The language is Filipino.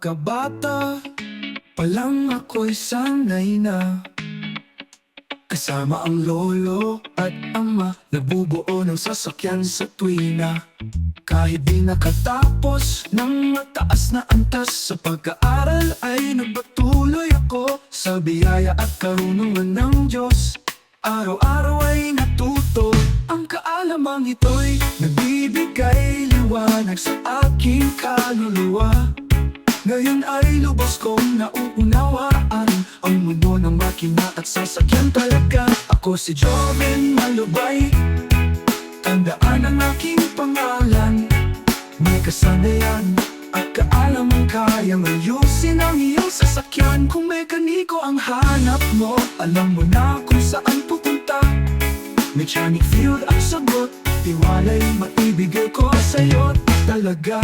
pagkabata palang ako'y sanay na kasama ang lolo at ama, nabubuo ng sasakyan sa tuwina. Kahit di nakatapos ng mataas na antas sa pag-aaral ay nagpatuloy ako sa biyaya at karunungan ng Diyos. Araw-araw ay natuto, ang kaalamang ito'y nagbibigay liwanag sa aking kaluluwa. Ngayon ay lubos kong nauunawaan ang mundo ng makina at sasakyan talaga. Ako si Joven Malubay, tandaan ang aking pangalan. May kasanayan at kaalamang kayang ayusin ang iyong sasakyan. Kung mekaniko ang hanap mo, alam mo na kung saan pupunta. Mechanic field ang sagot, tiwala'y maibigay ko sa'yo talaga.